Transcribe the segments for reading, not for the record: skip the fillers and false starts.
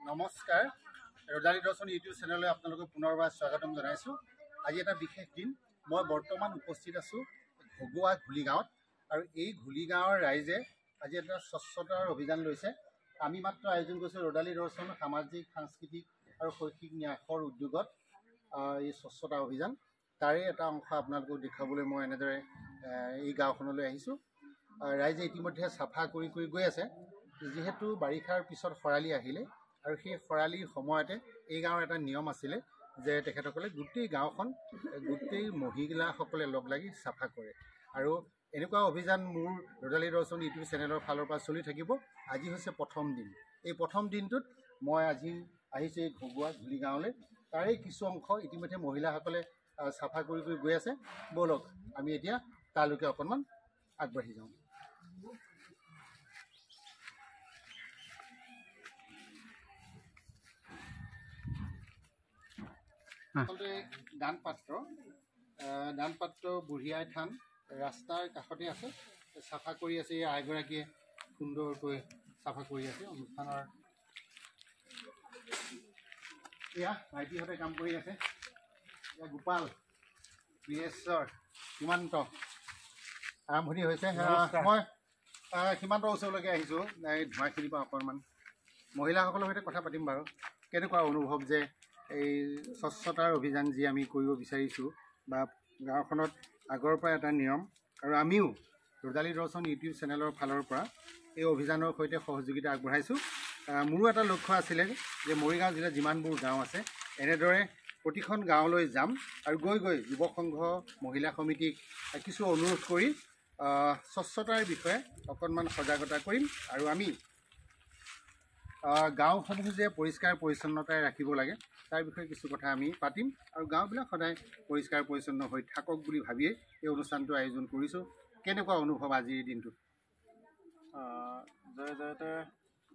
নমস্কাৰ ৰদালি দৰ্শন ইউটিউব চেনেললৈ আপোনালোকক পুনৰবাৰ স্বাগতম জনাইছোঁ। আজি এটা বিশেষ দিন। মই বৰ্তমান উপস্থিত আছোঁ ঘগুৱা ঘুলি গাঁৱত আৰু এই ঘুলি গাঁৱৰ ৰাইজে আজি এটা স্বচ্ছতাৰ অভিযান লৈছে। আমি মাত্ৰ আয়োজন কৰিছোঁ ৰদালি দৰ্শন সামাজিক সাংস্কৃতিক আৰু শৈক্ষিক ন্যাসৰ উদ্যোগত এই স্বচ্ছতা অভিযান তাৰে এটা অংশ আপোনালোকক দেখুৱাবলৈ মই এনেদৰে এই গাঁওখনলৈ আহিছোঁ। ৰাইজে ইতিমধ্যে চাফা কৰি গৈ আছে। যিহেতু বাৰিষাৰ পিছত খৰালি আহিলে আৰু সেই খৰালিৰ সময়তে এই গাঁৱৰ এটা নিয়ম আছিলে যে তেখেতসকলে গোটেই গাঁওখন গোটেই মহিলাসকলে লগ লাগি চাফা কৰে আৰু এনেকুৱা অভিযান মোৰ ৰদালি দৰ্শন ইউটিউব চেনেলৰ ফালৰ পৰা চলি থাকিব। আজি হৈছে প্ৰথম দিন। এই প্ৰথম দিনটোত মই আজি আহিছোঁ এই ঘগুৱা ঘুলি গাঁৱলৈ। তাৰে কিছু অংশ ইতিমধ্যে মহিলাসকলে চাফা কৰি গৈ আছে। ব'লক আমি এতিয়া তালৈকে অকণমান আগবাঢ়ি যাওঁ। আচলতে দানপাত্ৰ বুঢ়িয়াই থান ৰাস্তাৰ কাষতে আছে। চাফা কৰি আছে এই আইগৰাকীয়ে সুন্দৰকৈ চাফা কৰি আছে অনুষ্ঠানৰ। এয়া ভাইটিহঁতে কাম কৰি আছে। এয়া গোপাল বীৰেশ্বৰ সীমান্ত আৰম্ভণি হৈছে। মই সীমান্তৰ ওচৰলৈকে আহিছোঁ এই ধোঁৱাখিনিৰ পৰা অকণমান মহিলাসকলৰ সৈতে কথা পাতিম বাৰু। কেনেকুৱা অনুভৱ যে এই স্বচ্ছতাৰ অভিযান যি আমি কৰিব বিচাৰিছোঁ বা গাঁওখনত আগৰ পৰা এটা নিয়ম আৰু আমিও ৰদালি দৰ্শন ইউটিউব চেনেলৰ ফালৰ পৰা এই অভিযানৰ সৈতে সহযোগিতা আগবঢ়াইছোঁ। মোৰো এটা লক্ষ্য আছিলে যে মৰিগাঁও জিলাত যিমানবোৰ গাঁও আছে এনেদৰে প্ৰতিখন গাঁৱলৈ যাম আৰু গৈ যুৱক সংঘ মহিলা সমিতিক কিছু অনুৰোধ কৰি স্বচ্ছতাৰ বিষয়ে অকণমান সজাগতা কৰিম আৰু আমি গাঁওসমূহ যে পৰিষ্কাৰ পৰিচ্ছন্নতাই ৰাখিব লাগে তাৰ বিষয়ে কিছু কথা আমি পাতিম আৰু গাঁওবিলাক সদায় পৰিষ্কাৰ পৰিচ্ছন্ন হৈ থাকক বুলি ভাবিয়েই এই অনুষ্ঠানটো আয়োজন কৰিছোঁ। কেনেকুৱা অনুভৱ আজিৰ দিনটোত? জয় জয়তে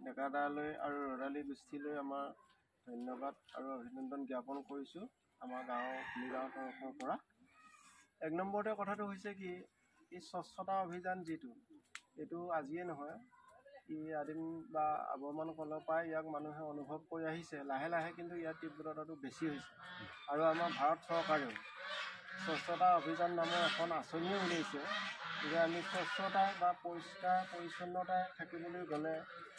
ডেকাদালৈ আৰু ৰদালি গোষ্ঠীলৈ আমাৰ ধন্যবাদ আৰু অভিনন্দন জ্ঞাপন কৰিছোঁ আমাৰ ঘুলি গাঁৱৰ তৰফৰ পৰা। এক নম্বৰতে কথাটো হৈছে কি, এই স্বচ্ছতা অভিযান যিটো এইটো আজিয়ে নহয়, ই আদিম বা আৱৰমান কালৰ পৰাই ইয়াক মানুহে অনুভৱ কৰি আহিছে। লাহে লাহে কিন্তু ইয়াৰ তীব্ৰতাটো বেছি হৈছে আৰু আমাৰ ভাৰত চৰকাৰেও স্বচ্ছতা অভিযান নামৰ এখন আঁচনিও উলিয়াইছে যে আমি স্বচ্ছতাই বা পৰিষ্কাৰ পৰিচ্ছন্নতাই থাকিবলৈ গ'লে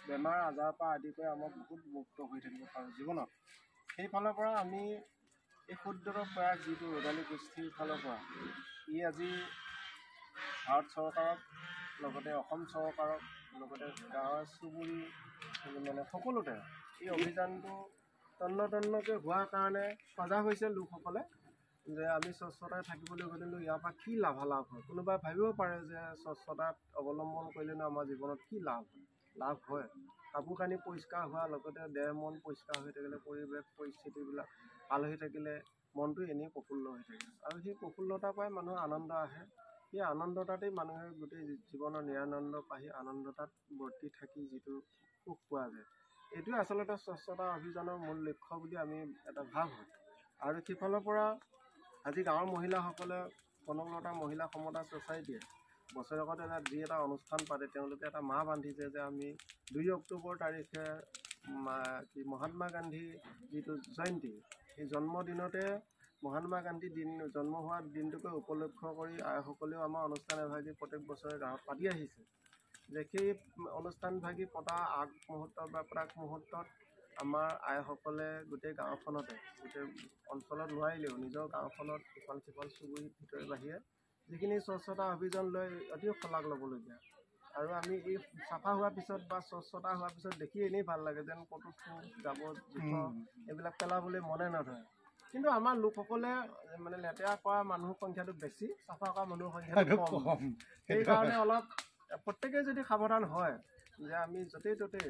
বেমাৰ আজাৰৰ পৰা আদি কৰি আমাৰ বহুত মুক্ত হৈ থাকিব পাৰোঁ জীৱনত। সেইফালৰ পৰা আমি এই ক্ষুদ্ৰ প্ৰয়াস যিটো ৰদালি গোষ্ঠীৰ ফালৰ পৰা ই আজি ভাৰত চৰকাৰক লগতে অসম চৰকাৰক লগতে গাঁৱৰ চুবুৰী সকলোতে এই অভিযানটো তন্নতন্নকৈ হোৱাৰ কাৰণে সজাগ হৈছে লোকসকলে যে আমি স্বচ্ছতাই থাকিবলৈ গ'লেনো ইয়াৰ পৰা কি লাভালাভ হয়। কোনোবাই ভাবিব পাৰে যে স্বচ্ছতাত অৱলম্বন কৰিলেনো আমাৰ জীৱনত কি লাভ হয়। কাপোৰ কানি পৰিষ্কাৰ হোৱাৰ লগতে দেহ মন পৰিষ্কাৰ হৈ থাকিলে, পৰিৱেশ পৰিস্থিতিবিলাক ভাল হৈ থাকিলে মনটো এনেই প্ৰফুল্ল হৈ থাকে আৰু সেই প্ৰফুল্লতাৰ পৰাই মানুহৰ আনন্দ আহে। সেই আনন্দতাতেই মানুহে গোটেই জীৱনৰ নিৰানন্দ পাহি আনন্দতাত বৰ্তি থাকি যিটো সুখ পোৱা যায়, এইটোৱে আচলতে স্বচ্ছতা অভিযানৰ মূল লক্ষ্য বুলি আমি এটা ভাৱ হয়। আৰু সিফালৰ পৰা আজি গাঁৱৰ মহিলাসকলে কনকলতা মহিলা সমতা ছ'চাইটিয়ে বছৰেকত যি এটা অনুষ্ঠান পাতে, তেওঁলোকে এটা মাহ বান্ধিছে যে আমি 2 অক্টোবৰ তাৰিখে মহাত্মা গান্ধী যিটো জয়ন্তী, সেই জন্মদিনতে মহাত্মা গান্ধী জন্ম হোৱা দিনটোকে উপলক্ষ কৰি আইসকলেও আমাৰ অনুষ্ঠান এভাগি প্ৰত্যেক বছৰে গাঁৱত পাতি আহিছে। যে সেই অনুষ্ঠানভাগি পতা আগ মুহূৰ্তত বা প্ৰাক মুহূৰ্তত আমাৰ আইসকলে গোটেই গাঁওখনতে গোটেই অঞ্চলত নোৱাৰিলেও নিজৰ গাঁওখনত ইফাল সিফাল চুবুৰী ভিতৰে বাহিৰে যিখিনি স্বচ্ছতা অভিযান লৈ অতি শলাগ ল'বলগীয়া। আৰু আমি এই চাফা হোৱাৰ পিছত বা স্বচ্ছতা হোৱাৰ পিছত দেখি এনেই ভাল লাগে যেন ক'তো জাবৰ জোঁথৰ এইবিলাক পেলাবলৈ মনে নধৰে। কিন্তু আমাৰ লোকসকলে লেতেৰা কৰা মানুহৰ সংখ্যাটো বেছি, চাফা কৰা মানুহৰ সংখ্যাটো কম। সেইকাৰণে অলপ প্ৰত্যেকেই যদি সাৱধান হয় যে আমি য'তেই ত'তেই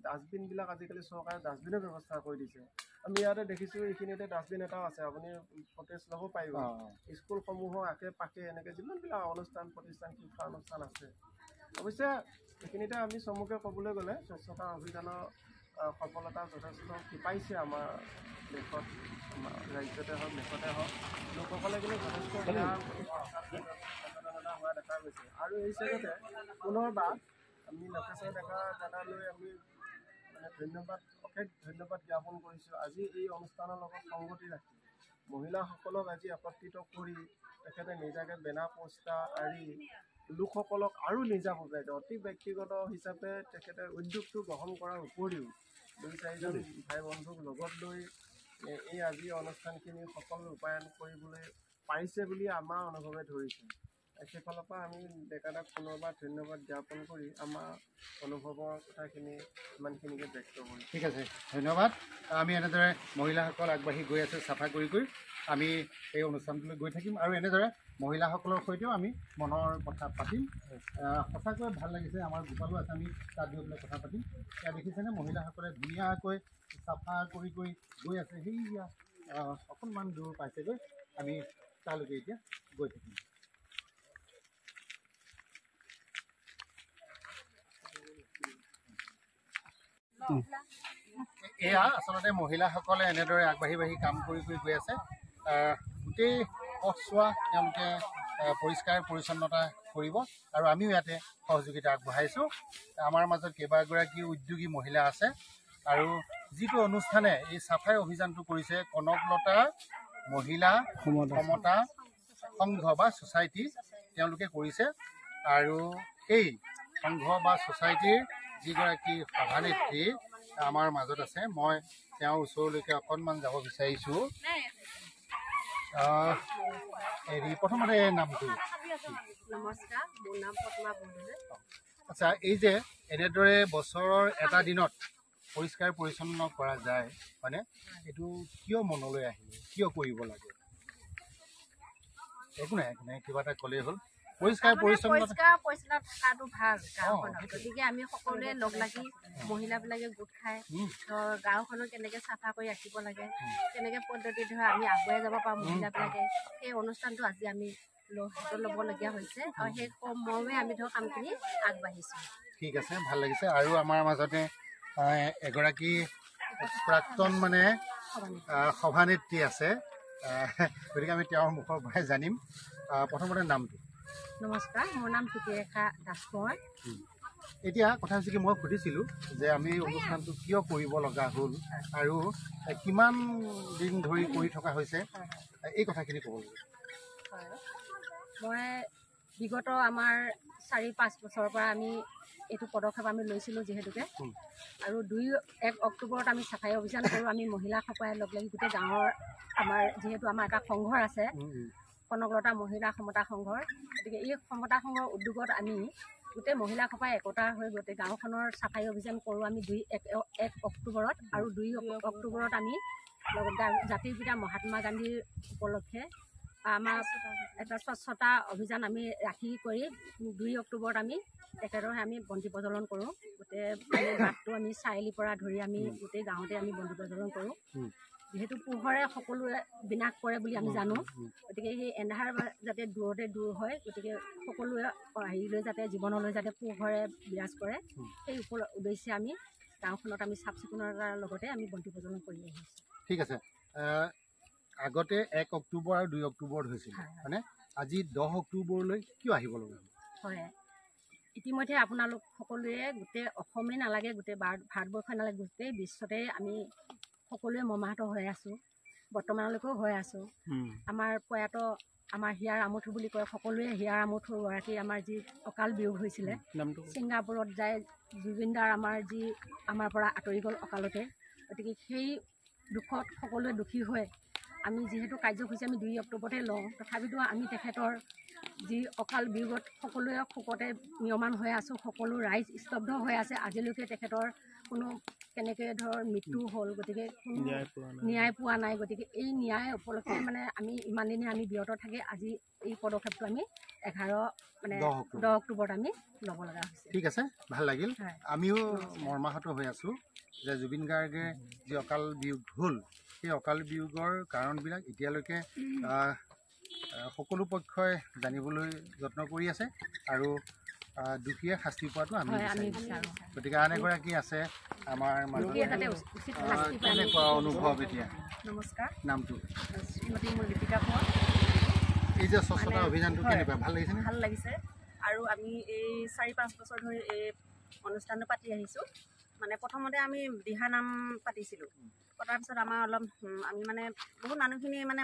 ডাষ্টবিনবিলাক আজিকালি চৰকাৰে ডাষ্টবিনৰ ব্যৱস্থা কৰি দিছে। আমি ইয়াতে দেখিছোঁ এইখিনিতে ডাষ্টবিন এটাও আছে, আপুনি ফটেজ ল'ব পাৰিব। স্কুলসমূহৰ আশে পাশে এনেকৈ যিমানবিলাক অনুষ্ঠান প্ৰতিষ্ঠান শিক্ষা অনুষ্ঠান আছে। অৱশ্যে এইখিনিতে আমি চমুকৈ ক'বলৈ গ'লে স্বচ্ছতা অভিযানৰ সফলতা যথেষ্ট পাইছে আমাৰ দেশত, আমাৰ ৰাজ্যতে হওক দেশতে হওক। লোকসকলে কিন্তু যথেষ্ট সচেতনতা হোৱা দেখা গৈছে। আৰু এই হিচাপতে পুনৰবাৰ আমি লক্ষেশ্বৰ ডেকা দাদালৈ আমি অশেষ ধন্যবাদ জ্ঞাপন কৰিছোঁ। আজি এই অনুষ্ঠানৰ লগত সংগতি ৰাখি মহিলাসকলক আজি একত্ৰিত কৰি তেখেতে নিজাকে বেনাৰ পোষ্টাৰ আৰি লোকসকলক আৰু নিজাববীয়াকৈ অতি ব্যক্তিগত হিচাপে তেখেতে উদ্যোগটো গ্ৰহণ কৰাৰ উপৰিও 2-4জন ভাই বন্ধুক লগত লৈ এই আজি অনুষ্ঠানখিনি সফল ৰূপায়ণ কৰিবলৈ পাৰিছে বুলি আমাৰ অনুভৱে ধৰিছে। সেইফালৰ পৰা আমি ডেকাদাক পুনৰবাৰ ধন্যবাদ জ্ঞাপন কৰি আমাৰ অনুভৱৰ কথাখিনি ইমানখিনিকে ব্যক্ত কৰিছোঁ। ঠিক আছে, ধন্যবাদ। আমি এনেদৰে মহিলাসকল আগবাঢ়ি গৈ আছে চাফা কৰি আমি এই অনুষ্ঠানটোলৈ গৈ থাকিম আৰু এনেদৰে মহিলাসকলৰ সৈতেও আমি মনৰ কথা পাতিম। সঁচাকৈ ভাল লাগিছে, আমাৰ গোপালো আছে, আমি তাত গৈ পেলাই কথা পাতিম। এতিয়া দেখিছেনে মহিলাসকলে ধুনীয়াকৈ চাফা কৰি গৈ আছে। সেইয়া অকণমান দূৰ পাইছেগৈ, আমি তালৈকে এতিয়া গৈ থাকিম। এয়া আচলতে মহিলাসকলে এনেদৰে আগবাঢ়ি কাম কৰি গৈ আছে। গোটেই পথছোৱা তেওঁলোকে পৰিষ্কাৰ পৰিচ্ছন্নতা কৰিব আৰু আমিও ইয়াতে সহযোগিতা আগবঢ়াইছোঁ। আমাৰ মাজত কেইবাগৰাকী উদ্যোগী মহিলা আছে আৰু যিটো অনুষ্ঠানে এই চাফাই অভিযানটো কৰিছে কনকলতা মহিলা সমতা সংঘ বা ছ'চাইটি তেওঁলোকে কৰিছে। আৰু সেই সংঘ বা ছ'চাইটিৰ যিগৰাকী সভানেত্ৰী আমাৰ মাজত আছে, মই তেওঁৰ ওচৰলৈকে অকণমান যাব বিচাৰিছোঁ। প্ৰথমতে নামটো? নমস্কাৰ, মোৰ নাম পদ্মা বৰদলৈ। আচ্ছা, এই যে এনেদৰে বছৰৰ এটা দিনত পৰিষ্কাৰ পৰিচ্ছন্ন কৰা যায় হয়নে, এইটো কিয় মনলৈ আহিলে, কিয় কৰিব লাগে? একো নাই কিবা এটা ক'লেই হ'ল। পৰিষ্কাৰ পৰিচ্ছন্নতা থকাটো ভাল গাঁওখনত, গতিকে আমি সকলোৱে লগ লাগি মহিলাবিলাকে গোট খাই গাঁওখনত কেনেকৈ চাফা কৰি ৰাখিব লাগে, কেনেকৈ পদ্ধতি ধৰা আমি আগুৱাই যাব পাৰোঁ মহিলাবিলাকে, সেই অনুষ্ঠানটো আজি আমি হাতত ল'বলগীয়া হৈছে আৰু সেই মৰ্মে আমি ধৰক কামখিনি আগবাঢ়িছোঁ। ঠিক আছে, ভাল লাগিছে। আৰু আমাৰ মাজতে এগৰাকী প্ৰাক্তন সভানেত্ৰী আছে, গতিকে আমি তেওঁৰ মুখৰ পৰাই জানিম। প্ৰথমতে নামটো? নমস্কাৰ, মোৰ নাম জ্যোতিৰেখা দাসকোঁৱৰ। এতিয়া কথা হৈছে কি, মই সুধিছিলোঁ যে আমি অনুষ্ঠানটো কিয় কৰিব লগা হ'ল আৰু কিমান দিন ধৰি কৰি থকা হৈছে, এই কথাখিনি ক'ব লাগিব। হয়, মই বিগত আমাৰ 4-5 বছৰৰ পৰা আমি এইটো পদক্ষেপ আমি লৈছিলোঁ যিহেতুকে, আৰু 1 অক্টোবৰত আমি চাফাই অভিযান কৰোঁ। আমি মহিলাসকলে লগ লাগি গোটেই গাঁৱৰ যিহেতু আমাৰ এটা সংঘৰ আছে কনকলতা মহিলা সমতা সংঘৰ, গতিকে এই সমতা সংঘৰ উদ্যোগত আমি গোটেই মহিলাসভাই একতা হৈ গোটেই গাঁওখনৰ চাফাই অভিযান কৰোঁ আমি 1 অক্টোবৰত। আৰু 2 অক্টোবৰত আমি জাতিৰ পিতা মহাত্মা গান্ধীৰ উপলক্ষে আমাৰ এটা স্বচ্ছতা অভিযান আমি ৰাখি কৰি 2 অক্টোবৰত আমি তেখেতৰ আমি বন্তি প্ৰজ্বলন কৰোঁ। গোটেই বাটটো আমি চাৰিআলিৰ পৰা ধৰি আমি গোটেই গাঁৱতে আমি বন্তি প্ৰজ্বলন কৰোঁ। যিহেতু পোহৰে সকলোৱে বিনাশ কৰে বুলি আমি জানো, গতিকে সেই এন্ধাৰ যাতে দূৰ হয়, গতিকে সকলোৱে হেৰিলৈ যাতে জীৱনলৈ যাতে পোহৰে বিৰাজ কৰে, সেই উদ্দেশ্যে আমি গাঁওখনত আমি চাফ চিকুণতাৰ লগতে আমি বন্তি প্ৰজ্বলন কৰি আহিছোঁ। ঠিক আছে, আগতে 1 অক্টোবৰ আৰু 2 অক্টোবৰত হৈছিল মানে, আজি 10 অক্টোবৰলৈ কিয় আহিব লগা হ'ল? হয়, ইতিমধ্যে আপোনালোক সকলোৱে গোটেই অসমেই নালাগে, গোটেই ভাৰতবৰ্ষই নালাগে, গোটেই বিশ্বতে আমি সকলোৱে মৰ্মাহত হৈ আছোঁ, বৰ্তমানলৈকেও হৈ আছোঁ। আমাৰ প্ৰয়াত আমাৰ হিয়াৰ আমঠু বুলি কয়, সকলোৱে হিয়াৰ আমঠু গৰাকী আমাৰ যি অকাল বিয়োগ হৈছিলে, ছিংগাপুৰত যায় জুবিনদাৰ আমাৰ পৰা আঁতৰি গ'ল অকালতে। গতিকে সেই দুখত সকলোৱে দুখী হৈ আমি যিহেতু কাৰ্যসূচী আমি 2 অক্টোবৰতে লওঁ, তথাপিতো আমি তেখেতৰ যি অকাল বিয়োগত সকলোৱে শোকতে নিয়মান হৈ আছোঁ, সকলো ৰাইজ স্তব্ধ হৈ আছে। আজিলৈকে তেখেতৰ কোনো কেনেকৈ মৃত্যু হ'ল, গতিকে কোনো ন্যায় পোৱা নাই। গতিকে এই ন্যায় উপলক্ষে আমি ইমান দিনে আমি বিৰত থাকি আজি এই পদক্ষেপটো আমি 10 অক্টোবৰত আমি ল'ব লগা হৈছে। ঠিক আছে, ভাল লাগিল। আমিও মৰ্মাহত হৈ আছোঁ যে জুবিন গাৰ্গে যি অকাল বিয়োগ হ'ল, সেই অকাল বিয়োগৰ কাৰণবিলাক এতিয়ালৈকে সকলো পক্ষই জানিবলৈ যত্ন কৰি আছে আৰু দুখীয়ে শাস্তি পোৱাটো আমি বিচাৰোঁ। গতিকে আন এগৰাকী আছে আমাৰ মাজত, কেনেকুৱা অনুভৱ এতিয়া? নমস্কাৰ, নামটো? শ্ৰীমতী মোৰ লিপিকা কোঁৱৰ। এই যে স্বচ্ছতা অভিযানটো কেনেকুৱা, ভাল লাগিছে? ভাল লাগিছে, আৰু আমি এই 4-5 বছৰ ধৰি এই অনুষ্ঠানটো পাতি আহিছোঁ। মানে প্ৰথমতে আমি দিহানাম পাতিছিলোঁ। পতাৰ পিছত আমাৰ অলপ আমি মানে বহুত মানুহখিনি মানে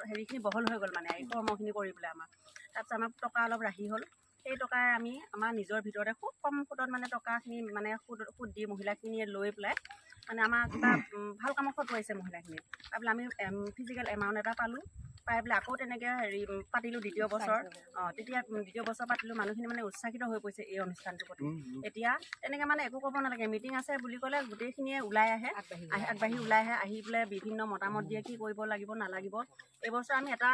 হেৰিখিনি বহল হৈ গ'ল মানে এই কৰ্মখিনি কৰিবলৈ আমাৰ। তাৰপিছত আমাৰ টকা অলপ ৰাহি হ'ল। সেই টকাই আমি আমাৰ নিজৰ ভিতৰতে খুব কম সুদত মানে টকাখিনি মানে সুদ দি মহিলাখিনিয়ে লৈ পেলাই মানে আমাৰ কিবা ভাল কামত খটুৱাইছে মহিলাখিনি। তাৰপৰা আমি ফিজিকেল এমাউণ্ট এটা পালোঁ। পাই পেলাই আকৌ তেনেকৈ হেৰি পাতিলোঁ দ্বিতীয় বছৰ। তেতিয়া দ্বিতীয় বছৰ পাতিলোঁ, মানুহখিনি মানে উৎসাহিত হৈ পৰিছে এই অনুষ্ঠানটোৰ প্ৰতি। এতিয়া তেনেকৈ মানে একো ক'ব নালাগে, মিটিং আছে বুলি ক'লে গোটেইখিনিয়ে ওলাই আহে, আগবাঢ়ি ওলাই আহে, আহি পেলাই বিভিন্ন মতামত দিয়ে কি কৰিব লাগিব নালাগিব। এইবছৰ আমি এটা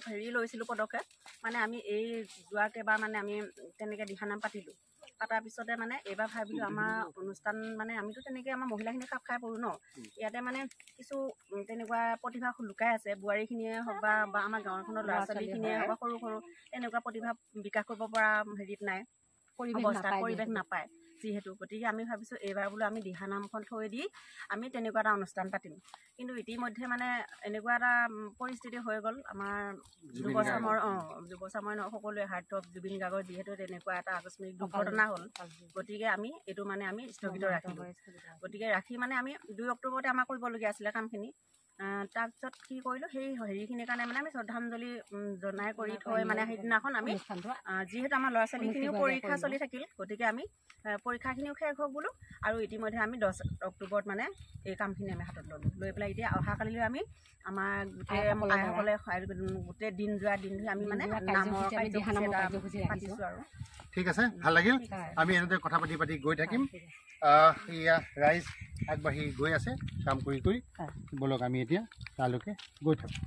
হেৰি লৈছিলোঁ পদক্ষেপ, মানে আমি এই যোৱাকেইবাৰ মানে আমি তেনেকৈ দিহানাম পাতিলোঁ। পাতাৰ পিছতে মানে এইবাৰ ভাবিলোঁ আমাৰ অনুষ্ঠান মানে আমিতো তেনেকৈ আমাৰ মহিলাখিনি খাপ খাই পৰোঁ ন, ইয়াতে মানে কিছু তেনেকুৱা প্ৰতিভা লুকাই আছে। বোৱাৰীখিনিয়ে হওক বা আমাৰ গাঁৱখনৰ ল'ৰা ছোৱালীখিনিয়ে হওক বা সৰু সৰু তেনেকুৱা প্ৰতিভা বিকাশ কৰিব পৰা হেৰিত নাই, পৰিৱেশ নাপায় যিহেতু। গতিকে আমি ভাবিছোঁ এইবাৰ বোলো আমি দিহানামখন থৈ দি আমি তেনেকুৱা এটা অনুষ্ঠান পাতিম। কিন্তু ইতিমধ্যে মানে এনেকুৱা এটা পৰিস্থিতি হৈ গ'ল, আমাৰ যুৱচামৰ সকলোৱে হাৰ্ট অফ জুবিন গাৰ্গৰ যিহেতু তেনেকুৱা এটা আকস্মিক দুৰ্ঘটনা হ'ল। গতিকে আমি এইটো মানে আমি স্থগিত ৰাখিলোঁ। গতিকে ৰাখি মানে আমি 2 অক্টোবৰতে আমাৰ কৰিবলগীয়া আছিলে কামখিনি। তাৰপিছত কি কৰিলোঁ, সেই হেৰিখিনিৰ কাৰণে মানে আমি শ্ৰদ্ধাঞ্জলি জনাই কৰি থৈ মানে সেইদিনাখন আমি যিহেতু আমাৰ ল'ৰা ছোৱালীখিনিও পৰীক্ষা চলি থাকিল, গতিকে আমি পৰীক্ষাখিনিও শেষ হওক বোলো। আৰু ইতিমধ্যে আমি 10 অক্টোবৰত মানে এই কামখিনি আমি হাতত ল'লোঁ। লৈ পেলাই এতিয়া অহাকালিলৈ আমি আমাৰ আইসকলে গোটেই দিন ধৰি আমি মানে নামৰ কাৰ্যসূচী পাতিছোঁ আৰু। ঠিক আছে, ভাল লাগিল। আমি এনেদৰে কথা পাতি গৈ থাকিম। এয়া ৰাইজ আগবাঢ়ি গৈ আছে কাম কৰি কৰি। বলক আমি এতিয়া তালৈকে গৈ থাকোঁ।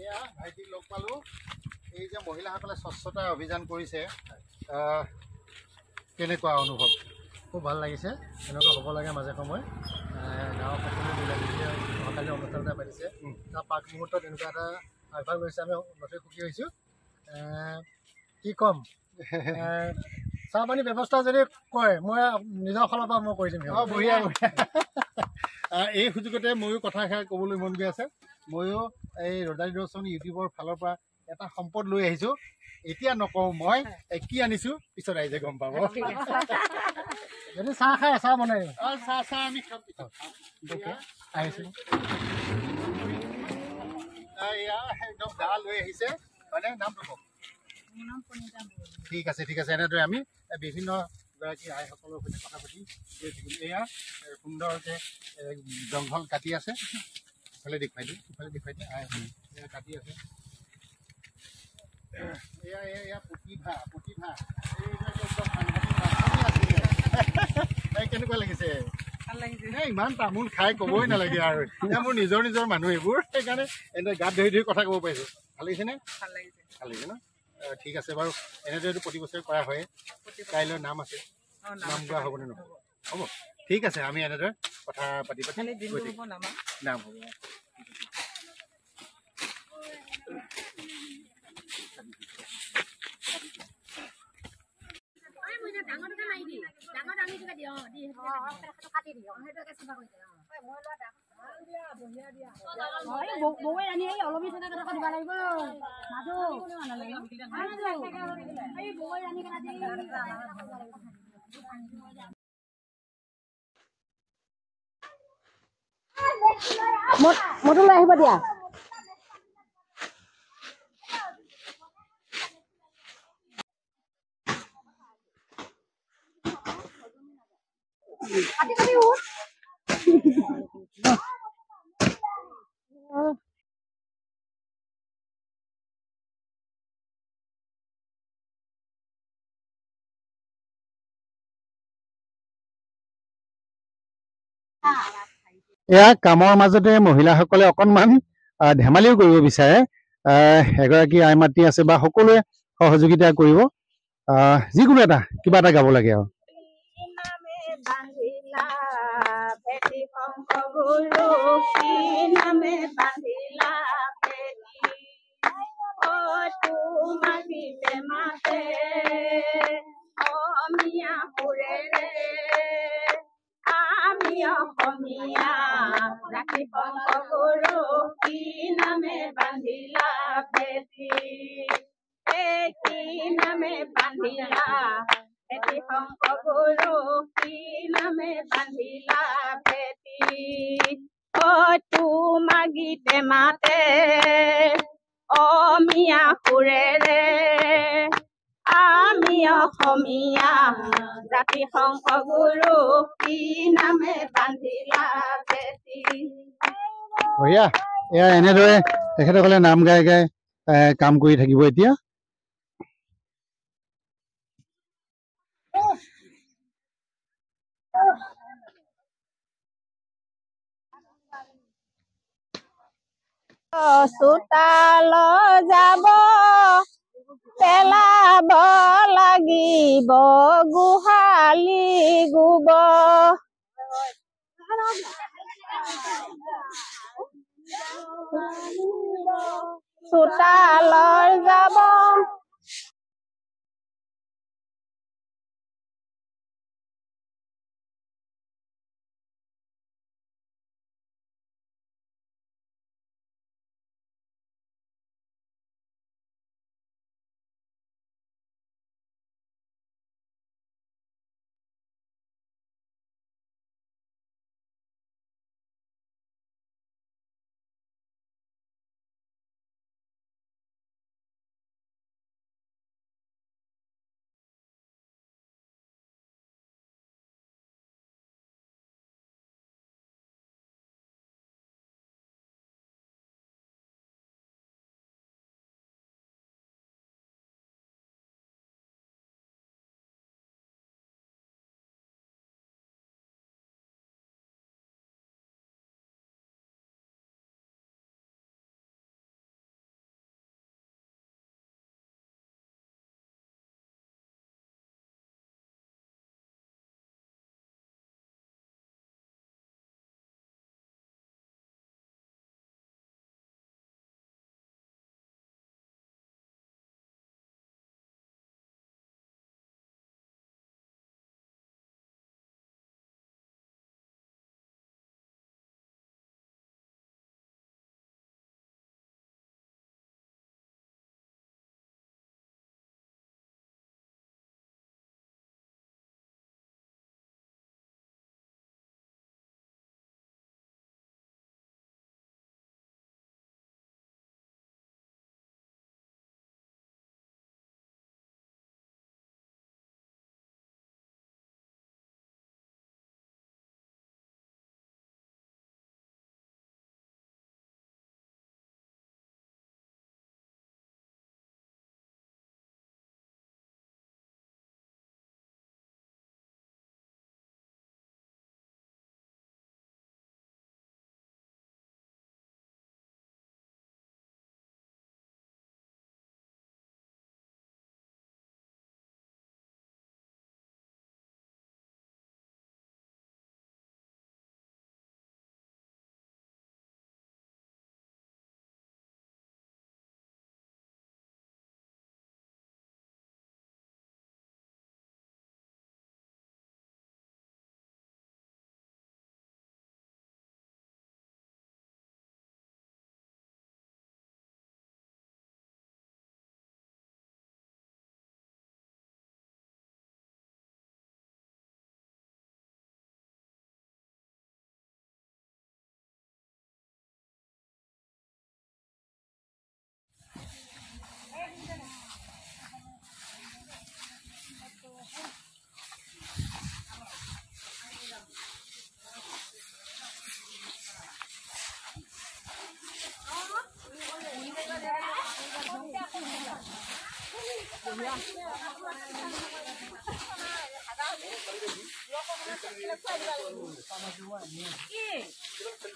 এয়া ভাইটিক লগ পালোঁ। এই যে মহিলাসকলে স্বচ্ছতা অভিযান কৰিছে, কেনেকুৱা অনুভৱ? খুব ভাল লাগিছে। এনেকুৱা হ'ব লাগে মাজে সময়ে। গাঁৱৰ সকলো মিলামিলিয়ে অহাকালি অনুষ্ঠান এটা পাতিছে, তাৰ পাক মুহূৰ্তত এনেকুৱা এটা অভ্যাস লৈছে, আমি নথৈ সুখী হৈছোঁ। কি ক'ম, চাহ পানী ব্যৱস্থা যদি কয় মই নিজৰ ফালৰ পৰা মই কৰি দিম। বঢ়িয়া। এই সুযোগতে ময়ো কথাষাৰ ক'বলৈ মন গৈ আছে। ময়ো এই ৰ'দালি দৰ্শন ইউটিউবৰ ফালৰ পৰা এটা সম্পদ লৈ আহিছোঁ। এতিয়া নকওঁ মই কি আনিছোঁ, পিছত আহিছে গম পাব। যদি চাহ খাই চাহ বনাই চাহ আমি খাম আহিছোঁ। এয়া একদম গা লৈ আহিছে মানে নামটো কওক। ঠিক আছে ঠিক আছে। এনেদৰে আমি বিভিন্ন গৰাকী আইসকলৰ সৈতে কথা পাতি গৈ থাকিম। এয়া সুন্দৰকৈ জংঘল কাটি আছে। ইফালে দেখুৱাই দিওঁ আই কাটি আছে। এয়া প্ৰতিভা কেনেকুৱা লাগিছে? ইমান তামোল খাই ক'বই নালাগে আৰু। এতিয়া মোৰ নিজৰ মানুহ এইবোৰ, সেইকাৰণে এনেদৰে গাত ধৰি কথা ক'ব পাৰিছোঁ। ভাল লাগিছেনে? ভাল লাগিছে ন? ঠিক আছে বাৰু। এনেদৰেতো প্ৰতি বছৰে কৰা হয়। কাইলৈ নাম আছে, নাম গোৱা হ'বনে নহ'ব? হ'ব, ঠিক আছে। আমি এনেদৰে কথা পাতি নাম হ'ব। মটো লৈ আহিব দিয়া। এয়া কামৰ মাজতে মহিলাসকলে অকণমান ধেমালিও কৰিব বিচাৰে। এগৰাকী আই মাতৃ আছে বা সকলোৱে সহযোগিতা কৰিব। যিকোনো এটা কিবা এটা গাব লাগে আৰু। অমিয়া অসমীয়া জাতি শংক গুৰু কি নামে বান্ধিলা ভেটি কি নামে বান্ধিলা ভেটি শংক গুৰু কি নামে বান্ধিলা ভেটি তোমাৰ গীতে মাতে অমিয়া সুৰেৰে আমি অসমীয়া জাতি শংক গুৰু কি নামে বান্ধিলা ভেটি। বঢ়িয়া। এয়া এনেদৰে তেখেতসকলে নাম গাই গাই কাম কৰি থাকিব এতিয়া। চোতাল যাব পেলাব লাগিব গোহালি গোবৰ চোতালৰ যাব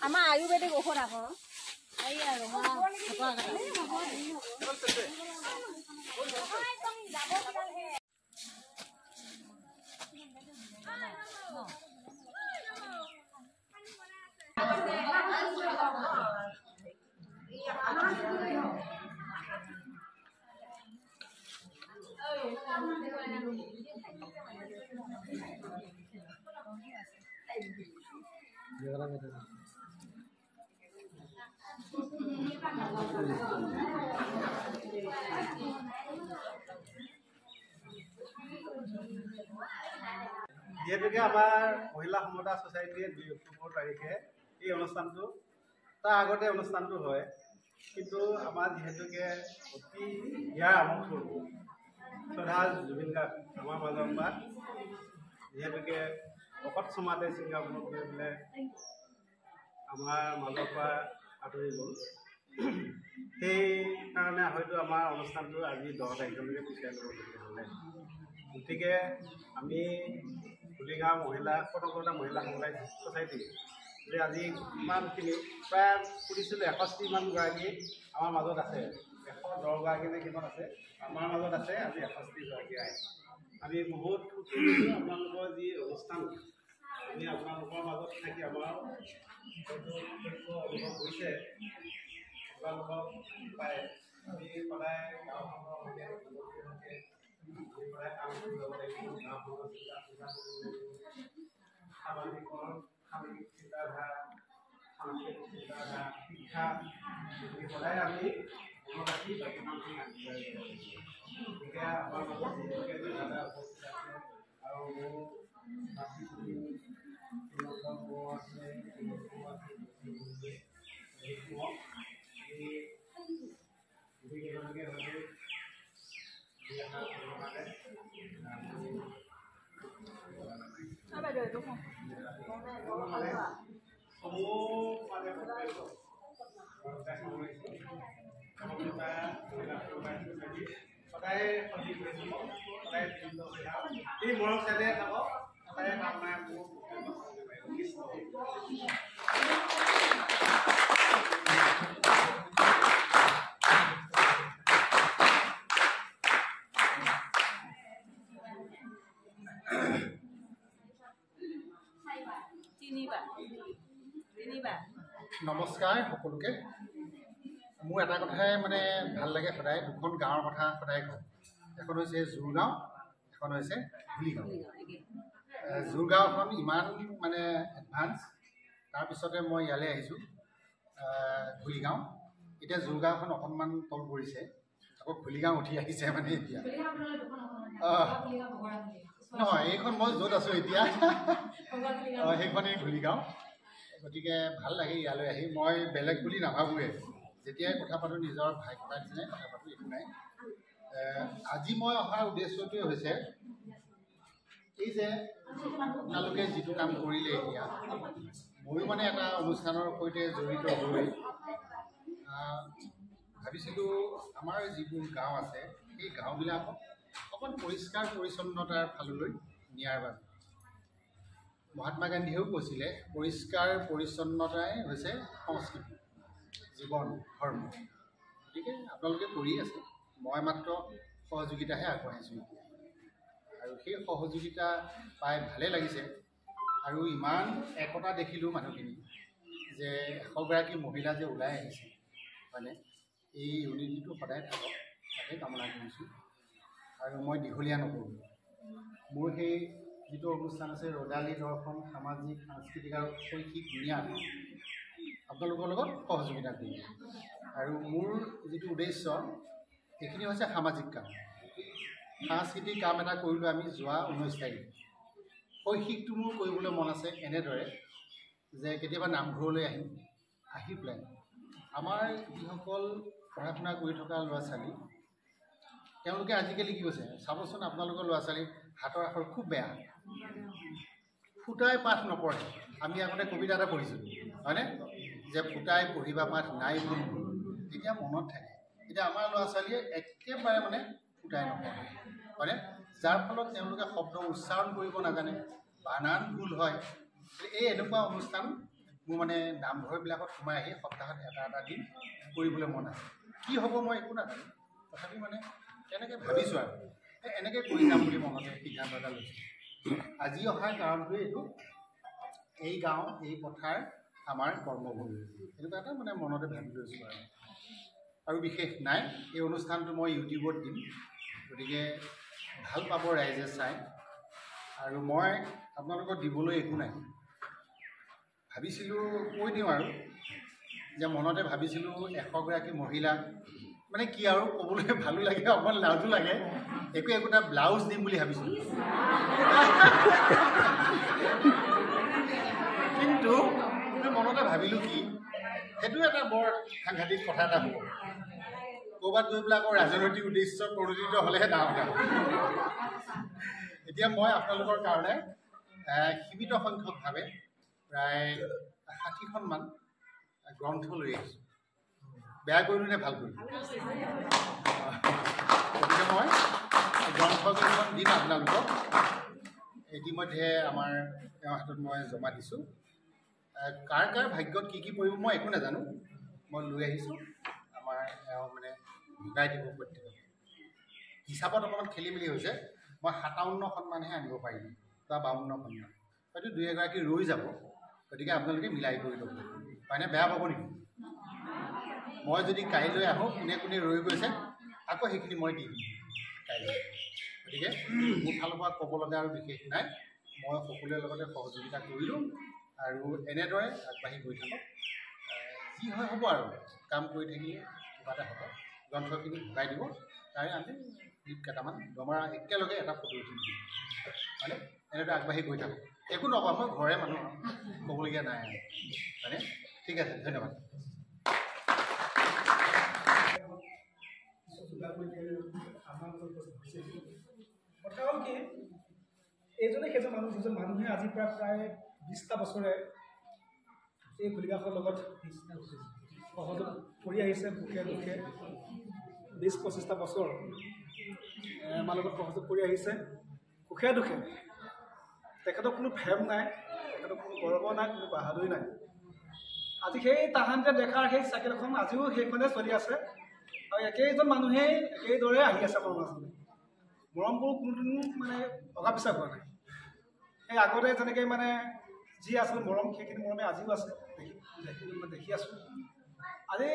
আমাৰ আয়ুৰ্বেদিক ঔষধ আকৌ যিহেতুকে আমাৰ মহিলা সমতা ছ'চাইটিয়ে 2 অক্টোবৰ তাৰিখে এই অনুষ্ঠানটো তাৰ আগতে অনুষ্ঠানটো হয়, কিন্তু আমাৰ যিহেতুকে অতি ইয়াৰ আমন্ত্ৰণ শ্ৰদ্ধা জুবিন গাৰ্গ আমাৰ মাজৰ পৰা যিহেতুকে ভকত সমাজে ছিংগাপুৰত গৈ পেলাই আমাৰ মাজৰ পৰা আঁতৰি গ'ল, সেইকাৰণে হয়তো আমাৰ অনুষ্ঠানটো আজি 10 তাৰিখলৈকে পিছুৱাই ল'বলগীয়া হ'লে। গতিকে আমি ঘুলিগাঁও মহিলা কটকতা মহিলা সমবায় ছ'চাইটি যে আজি ইমানখিনি প্ৰায় সুধিছিলোঁ 61মান গৰাকী আমাৰ মাজত আছে, 110 গৰাকী নে কিমান আছে আমাৰ মাজত আছে, আজি 61 গৰাকী আহে। আমি বহুত সুখী হৈছোঁ আপোনালোকৰ যি অনুষ্ঠান, আমি আপোনালোকৰ মাজত থাকি আমাৰ অনুভৱ হৈছে আপোনালোকক পাই আমি সদায় গাঁওখনৰ সদায় কাম কৰি যাব লাগিব। গাঁওখনৰ সামাজিক চিন্তাধাৰা, সাংস্কৃতিক চিন্তাধাৰা, শিক্ষা সদায় আমি মনত ৰাখি কামখিনি আগবঢ়াই যাব লাগিব। গতিকে আমাৰ মাজত যিহেতুকে দাদা উপস্থিত আছে আৰু মোৰ সদায় এই মৰম চালে থাকক, সদায় আপোনাৰ নমস্কাৰ সকলোকে। মোৰ এটা কথাই মানে ভাল লাগে, সদায় দুখন গাঁৱৰ কথা সদায় কওঁ। এখন হৈছে জোৰগাঁও, এখন হৈছে ঘুলিগাঁও। জোৰগাঁওখন ইমান মানে এডভান্স, তাৰপিছতে মই ইয়ালৈ আহিছোঁ ঘুলিগাঁও। এতিয়া জোৰগাঁওখন অকণমান তল পৰিছে, আকৌ ঘুলিগাঁও উঠি আহিছে মানে এতিয়া। নহয়, এইখন মই য'ত আছোঁ এতিয়া সেইখনেই ঘুলিগাঁও। গতিকে ভাল লাগে ইয়ালৈ আহি। মই বেলেগ বুলি নাভাবোঁৱে, যেতিয়াই কথা পাতোঁ নিজৰ ভাই কটাৰ নিচিনাই কথা পাতোঁ, একো নাই। আজি মই অহাৰ উদ্দেশ্যটোৱে হৈছে এই যে আপোনালোকে যিটো কাম কৰিলে এতিয়া, ময়ো মানে এটা অনুষ্ঠানৰ সৈতে জড়িত হৈ ভাবিছিলোঁ আমাৰ যিবোৰ গাঁও আছে সেই গাঁওবিলাকক অকণ পৰিষ্কাৰ পৰিচ্ছন্নতাৰ ফাললৈ নিয়াৰ বাবে। মহাত্মা গান্ধীয়েও কৈছিলে পৰিষ্কাৰ পৰিচ্ছন্নতাই হৈছে সংস্কৃতি, জীৱন, ধৰ্ম। গতিকে আপোনালোকে কৰি আছে, মই মাত্ৰ সহযোগিতাহে আগবঢ়াইছোঁ এতিয়া, আৰু সেই সহযোগিতা পাই ভালেই লাগিছে। আৰু ইমান একতা দেখিলোঁ মানুহখিনি, যে 100গৰাকী মহিলা যে ওলাই আহিছে, মানে এই ইউনিটিটো সদায় থাকক তাকে কামনা কৰিছোঁ। আৰু মই দীঘলীয়া নকৰোঁ। মোৰ সেই যিটো অনুষ্ঠান আছে ৰদালি দৰ্শন সামাজিক সাংস্কৃতিক আৰু শৈক্ষিক ন্যায়, আপোনালোকৰ লগত সহযোগিতা কৰিম। আৰু মোৰ যিটো উদ্দেশ্য সেইখিনি হৈছে সামাজিক কাম, সাংস্কৃতিক কাম এটা কৰিলোঁ আমি যোৱা 19 তাৰিখ। শৈক্ষিকটো মোৰ কৰিবলৈ মন আছে এনেদৰে যে কেতিয়াবা নামঘৰলৈ আহিম, আহি পেলাই আমাৰ যিসকল পঢ়া শুনা কৰি থকা ল'ৰা ছোৱালী, তেওঁলোকে আজিকালি কি কৈছে চাবচোন, আপোনালোকৰ ল'ৰা ছোৱালী হাতৰ আখৰ খুব বেয়া, ফুটাই পাঠ নপঢ়ে। আমি আগতে কবিতা এটা পঢ়িছিলোঁ হয়নে, যে ফুটাই পঢ়িবা পাঠ নাই ভুল, তেতিয়া মনত থাকে। এতিয়া আমাৰ ল'ৰা ছোৱালীয়ে একেবাৰে মানে ফুটাই নপঢ়ে হয়নে, যাৰ ফলত তেওঁলোকে শব্দ উচ্চাৰণ কৰিব নাজানে, বানান ভুল হয়। এই এনেকুৱা অনুষ্ঠান মোৰ মানে নামঘৰবিলাকত সোমাই আহি সপ্তাহত এটা দিন কৰিবলৈ মন আছে। কি হ'ব মই একো নাজানো, তথাপি মানে তেনেকৈ ভাবিছোঁ আৰু এনেকৈ কৰি যাম বুলি মনতে সিদ্ধান্ত এটা লৈছোঁ। আজি অহাৰ কাৰণটোৱে এইটো, এই গাঁও এই পথাৰ আমাৰ কৰ্মভূমি, এনেকুৱা এটা মানে মনতে ভাবি লৈছোঁ। আৰু বিশেষ নাই, এই অনুষ্ঠানটো মই ইউটিউবত দিম, গতিকে ভাল পাব ৰাইজে চাই। আৰু মই আপোনালোকক দিবলৈ একো নাই, ভাবিছিলোঁ কৈ দিওঁ আৰু যে মনতে ভাবিছিলোঁ 100গৰাকী মহিলা মানে কি আৰু ক'বলৈ ভালো লাগে অকণমান লাজো লাগে একোটা ব্লাউজ দিম বুলি ভাবিছিলোঁ কিন্তু মনতে ভাবিলোঁ কি সেইটো এটা বৰ সাংঘাতিক কথা এটা হ'ব ক'ৰবাত গৈ পেলাই আকৌ ৰাজনৈতিক উদ্দেশ্য প্ৰণোদিত হ'লেহে ডাঙৰ ডাঙৰ এতিয়া মই আপোনালোকৰ কাৰণে সীমিত সংখ্যকভাৱে প্ৰায় 60খনমান গ্ৰন্থ লৈ আহিছোঁ বেয়া কৰিলোঁ নে ভাল কৰিলোঁ গতিকে মই গ্ৰন্থকেইখন দিম আপোনালোকক ইতিমধ্যে আমাৰ তেওঁৰ হাতত মই জমা দিছোঁ কাৰ কাৰ ভাগ্যত কি কি পৰিব মই একো নাজানো মই লৈ আহিছোঁ আমাৰ মানে ভগাই দিব প্ৰত্যেকক হিচাপত অকণমান খেলি মেলি হৈছে মই 57খনমানহে আনিব পাৰিলোঁ বা 52খনমান হয়তো 2-এগৰাকী ৰৈ যাব গতিকে আপোনালোকে মিলাই কৰি ল'ব হয়নে বেয়া পাব নেকি মই যদি কাইলৈ আহোঁ কোনে কোনে ৰৈ গৈছে আকৌ সেইখিনি মই দি দিম কাইলৈ গতিকে মোৰ ফালৰ পৰা ক'ব লগা আৰু বিশেষ নাই মই সকলোৰে লগতে সহযোগিতা কৰিলোঁ আৰু এনেদৰে আগবাঢ়ি গৈ থাকক যি হয় হ'ব আৰু কাম কৰি থাকিলে কিবা এটা হ'ব গ্ৰন্থখিনি ভগাই দিব তাৰে আমি কেইটামান দমৰা একেলগে এটা ফটো উঠিম হয়নে এনেদৰে আগবাঢ়ি গৈ থাকক একো নকওঁ মই ঘৰে মানুহ ক'বলগীয়া নাই হয়নে ঠিক আছে ধন্যবাদ কথা হ'ল কি এইজনে সেইজন মানুহ যিজন মানুহে আজি প্ৰায় 20টা বছৰে এই ভূলিকাখৰ লগত সহযোগ কৰি আহিছে সুখে দুখে 20-25টা বছৰ আমাৰ লগত সহযোগ কৰি আহিছে সুখে দুখে তেখেতৰ কোনো ভেম নাই তেখেতৰ কোনো গৰ্ব নাই কোনো বাহাদুৰি নাই আজি সেই তাহাঁতে দেখাৰ সেই চাইকেলখন আজিও সেইখনে চলি আছে আৰু একেইজন মানুহেই একেইদৰে আহি আছে আমাৰ মাজলৈ মৰমবোৰ কোনোদিনো মানে অগা পিছা হোৱা নাই সেই আগতে যেনেকৈ মানে যি আছিলে মৰম সেইখিনি মৰমে আজিও আছে দেখি আছোঁ আজি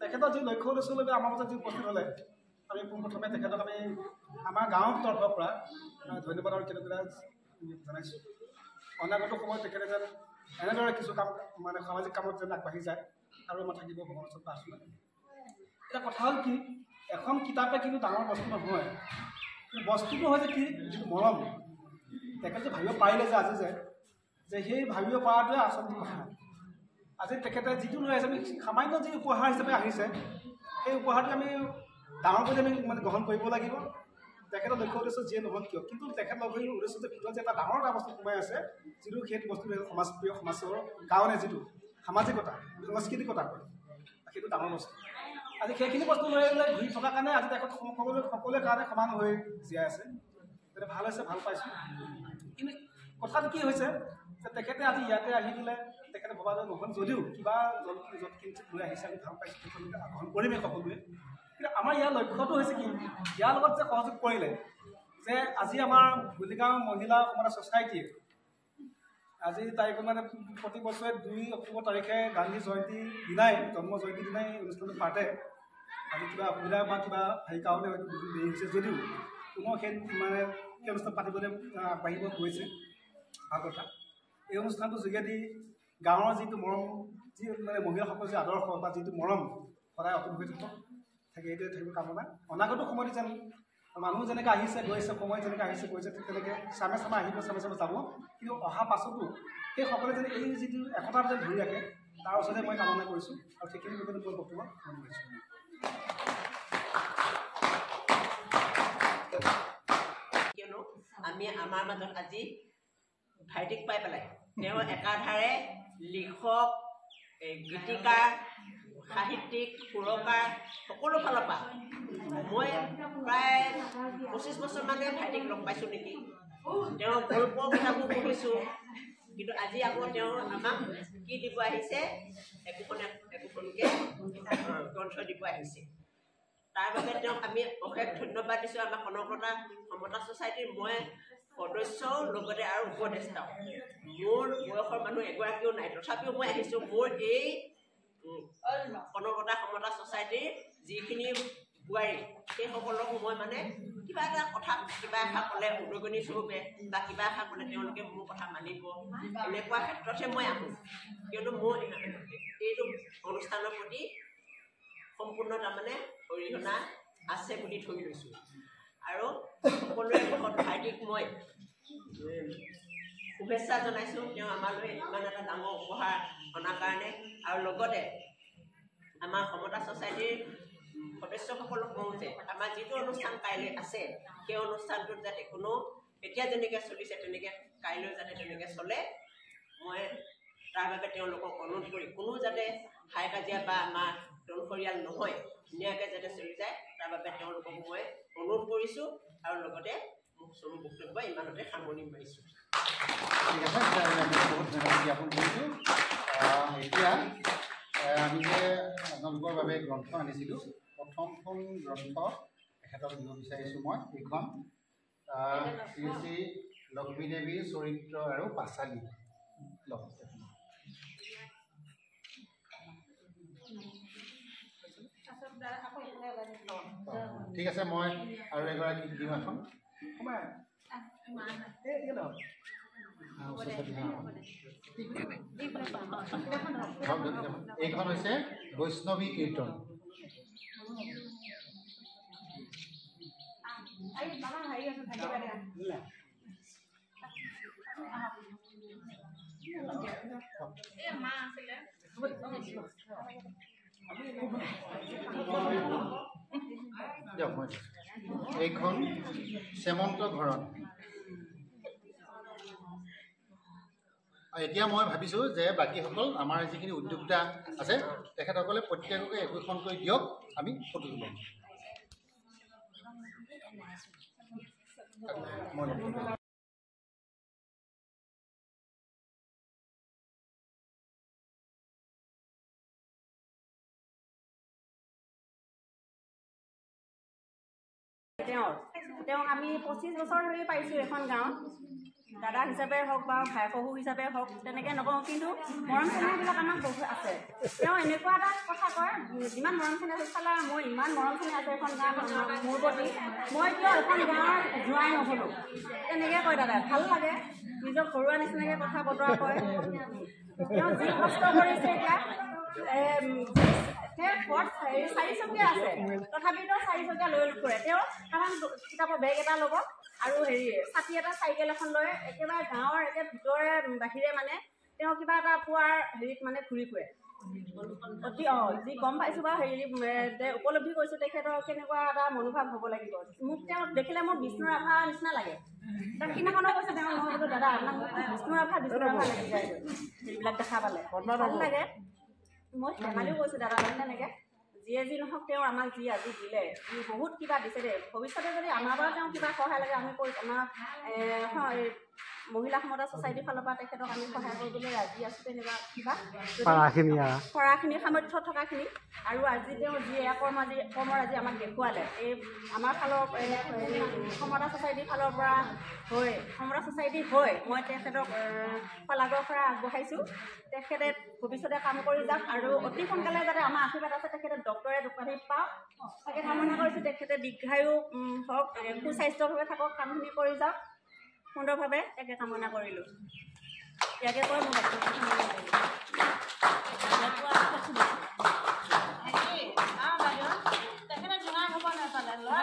তেখেতৰ যি লক্ষ্য উদ্দেশ্যলৈকে আমাৰ মাজত যি উপস্থিত হ'লে আমি পোনপ্ৰথমে তেখেতক আমি আমাৰ গাঁৱৰ তৰফৰ পৰা ধন্যবাদ আৰু কৃতজ্ঞতা জনাইছোঁ অনাগত সময়ত তেখেতে যেন এনেদৰে কিছু কাম মানে সামাজিক কামত যেন আগবাঢ়ি যায় আৰু আমাৰ থাকিব ভগৱানৰ ওচৰত প্ৰাৰ্থনা এটা কথা হ'ল কি এখন কিতাপে কিন্তু ডাঙৰ বস্তু নহয় বস্তুটো হৈছে কি যিটো মৰম তেখেতে ভাবিব পাৰিলে যে আজি যে সেই ভাবিব পৰাটোৱে আচলতে কথা আজি তেখেতে যিটো লৈ আহিছে আমি সামান্য যি উপহাৰ হিচাপে আহিছে সেই উপহাৰটো আমি ডাঙৰ কৰি আমি মানে গ্ৰহণ কৰিব লাগিব তেখেতৰ লক্ষ্য উদ্দেশ্য যিয়ে নহওক কিয় কিন্তু তেখেত লক্ষ্য উদ্দেশ্যটোৰ ভিতৰত যে এটা ডাঙৰ এটা বস্তু সোমাই আছে যিটো সেইটো বস্তুটো সমাজপ্ৰিয় সমাজৰ কাৰণে যিটো সামাজিকতা সাংস্কৃতিকতা সেইটো ডাঙৰ বস্তু আজি সেইখিনি বস্তু লৈ ঘূৰি থকাৰ কাৰণে আজি তেখেত সকলোৰে কাৰণে সমান হৈ জীয়াই আছে গতিকে ভাল হৈছে ভাল পাইছোঁ কিন্তু কথাটো কি হৈছে যে তেখেতে আজি ইয়াতে আহি দিলে তেখেতে ভবা যে নহ'ল যদিও কিবা য'ত কিঞ্চিত লৈ আহিছে আমি ভাল পাইছোঁ সকলোকে গ্ৰহণ কৰিমেই সকলোৱে কিন্তু আমাৰ ইয়াৰ লক্ষ্যটো হৈছে কি ইয়াৰ লগত যে সহযোগ কৰিলে যে আজি আমাৰ ভূলিগাঁও মহিলা সমাজ ছ'চাইটিয়ে আজি তাৰিখত মানে প্ৰতি বছৰে 2 অক্টোবৰ তাৰিখে গান্ধী জয়ন্তী দিনাই জন্ম জয়ন্তী দিনাই অনুষ্ঠানটো পাতে আজি কিবা অসুবিধা বা কিবা হেৰি কাৰণে হয়তো দেৰি হৈছে যদিও পুনৰ সেই মানে সেই অনুষ্ঠান পাতিবলৈ আগবাঢ়িব গৈছে ভাল কথা এই অনুষ্ঠানটোৰ যোগেদি গাঁৱৰ যিটো মৰম যি মানে মহিলাসকলৰ যি আদৰ্শ বা যিটো মৰম সদায় অটুট হৈ থাকে এইটোৱে থাকিব কামনা অনাগত সময়ত যেন মানুহ যেনেকৈ আহিছে গৈছে সময় যেনেকৈ আহিছে গৈছে ঠিক তেনেকৈ চামে চামে আহিব চামে চামে যাব কিন্তু অহা পাছতো সেই সকলোৱে যেন এই যিটো একতা যেন ধৰি ৰাখে তাৰ ওচৰতে মই কামনা কৰিছোঁ আৰু সেইখিনি মই বক্তব্য মন কৰিছোঁ কিয়নো আমি আমাৰ মাজত আজি ভাইটিক পাই পেলাই তেওঁ একাধাৰে লিখক গীতিকাৰ সাহিত্যিক সুৰকাৰ সকলো ফালৰ পৰা মই প্ৰায় 25 বছৰমানে ভাইটিক লগ পাইছোঁ নেকি তেওঁ গল্প কিতাপো পঢ়িছোঁ কিন্তু আজি আকৌ তেওঁ আমাক কি দিব আহিছে একোখনকৈ গ্ৰন্থ দিব আহিছে তাৰ বাবে তেওঁক আমি অশেষ ধন্যবাদ দিছোঁ আমাৰ কনকলতা সমতা ছ'চাইটিৰ মই সদস্যও লগতে আৰু উপদেষ্টাও মোৰ বয়সৰ মানুহ এগৰাকীও নাই তথাপিও মই আহিছোঁ মোৰ এই কনকলতা সমতা ছ'চাইটিৰ যিখিনি বোৱাৰী সেইসকলকো মই মানে কিবা এটা কথা কিবা এষাৰ ক'লে উদগনি স্বৰূপে বা কিবা এষাৰ ক'লে তেওঁলোকে মোৰ কথা মানিব এনেকুৱা ক্ষেত্ৰতহে মই আহোঁ কিয়নো মোৰ এইটো অনুষ্ঠানৰ প্ৰতি সম্পূৰ্ণ তাৰমানে অৰিহণা আছে বুলি ধৰি লৈছোঁ আৰু সকলোৰে মুখত ভাইটিক মই শুভেচ্ছা জনাইছোঁ তেওঁ আমালৈ ইমান এটা ডাঙৰ উপহাৰ অনাৰ কাৰণে আৰু লগতে আমাৰ সমতা ছ'চাইটিৰ সদস্যসকলক কওঁ যে আমাৰ যিটো অনুষ্ঠান কাইলৈ আছে সেই অনুষ্ঠানটোত যাতে কোনো এতিয়া যেনেকৈ চলিছে তেনেকৈ কাইলৈ যাতে তেনেকৈ চলে মই তাৰ বাবে তেওঁলোকক অনুৰোধ কৰি কোনো যাতে হাই কাজিয়া বা আমাৰ দলসৰিয়াল নহয় ধুনীয়াকৈ যাতে চলি যায় তাৰ বাবে তেওঁলোকক মই অনুৰোধ কৰিছোঁ আৰু লগতে মোক চৰু বক্তব্য ইমানতে সামৰণি মাৰিছোঁ ঠিক আছে বহুত ধন্যবাদ জ্ঞাপন কৰিছোঁ এতিয়া আমি যে আপোনালোকৰ বাবে গ্ৰন্থ আনিছিলোঁ প্ৰথমখন গ্ৰন্থ তেখেতক দিব বিচাৰিছোঁ মই এইখন শ্ৰী শ্ৰী লক্ষ্মী দেৱীৰ চৰিত্ৰ আৰু পাঁচালী ঠিক আছে মই আৰু এগৰাকীক দিম এখন এইখন হৈছে বৈষ্ণৱী কীৰ্তন এইখন শ্যামন্ত ঘৰত এতিয়া মই ভাবিছোঁ যে বাকীসকল আমাৰ যিখিনি উদ্যোক্তা আছে তেখেতসকলে প্ৰত্যেককে একোখনকৈ দিয়ক আমি ফটো তুলিম তেওঁক আমি 25 বছৰ ধৰি পাইছোঁ এখন গাঁৱত দাদা হিচাপে হওক বা ভাই শহুৰ হিচাপে হওক তেনেকৈ নকওঁ কিন্তু মৰম চেনেহবিলাক আমাক বহুত আছে তেওঁ এনেকুৱা এটা কথা কয় যিমান মৰম চেনেহ চালা মই ইমান মৰম চেনেহ আছে এখন গাঁৱত মোৰ প্ৰতি মই কিয় এখন গাঁৱত যোৱাই নহ'লোঁ তেনেকৈ কয় দাদা ভাল লাগে নিজৰ ঘৰুৱা নিচিনাকৈ কথা বতৰা কয় তেওঁ যি কষ্ট কৰিছে এতিয়া চাৰিচকীয়া আছে তথাপিতো চাৰিচকীয়া লৈ ফুৰে তেওঁ কাৰণ কিতাপৰ বেগ এটা ল'ব আৰু ছাতি এটা চাইকেল এখন লৈ একেবাৰে গাঁৱৰ একে ভিতৰে বাহিৰে মানে তেওঁ কিবা এটা পোৱাৰ মানে ঘূৰি ফুৰে অতি যি গম পাইছোঁ বা উপলব্ধি কৰিছোঁ তেখেতৰ কেনেকুৱা এটা মনোভাৱ হ'ব লাগিব মোক তেওঁ দেখিলে মোৰ বিষ্ণু ৰাভা নিচিনা লাগে তাক সিদিনাখনো কৈছে তেওঁ মই বোলো দাদা আপোনাক মোক বিষ্ণু ৰাভা লাগি যায় সেইবিলাক দেখা পালে ভাল লাগে মই ধেমালিও কৈছোঁ দাদা তেনেকৈ যিয়ে যি নহওক তেওঁ আমাক যি আজি দিলে সি বহুত কিবা দিছে দেই ভৱিষ্যতে যদি আমাৰ পৰা তেওঁ কিবা সহায় লাগে আমি কৰি আমাৰ মহিলা সমতা ছ'চাইটিৰ ফালৰ পৰা তেখেতক আমি সহায় কৰিবলৈ ৰাজি আছোঁ তেনেকুৱা কিবা পঢ়াখিনিৰ সামৰ্থ্য থকাখিনি আৰু আজি তেওঁ যি কৰ্মৰাজি আমাক দেখুৱালে এই আমাৰ ফালৰ সমতা ছ'চাইটিৰ ফালৰ পৰা সমতা ছ'চাইটি মই তেখেতক শলাগৰ পৰা আগবঢ়াইছোঁ তেখেতে ভৱিষ্যতে কাম কৰি যাওক আৰু অতি সোনকালে যাতে আমাৰ আশীৰ্বাদ আছে তেখেতে ডক্টৰেট উপাধি পাওক তাকে কামনা কৰিছোঁ তেখেতে দীৰ্ঘায়ু হওক সুস্বাস্থ্যভাৱে থাকক কামখিনি কৰি যাওক সুন্দৰভাৱে তাকে কামনা কৰিলোঁ ইয়াকে কৈ মোৰ তেখেতে জোঙা হ'ব নাপালে ল'ৰা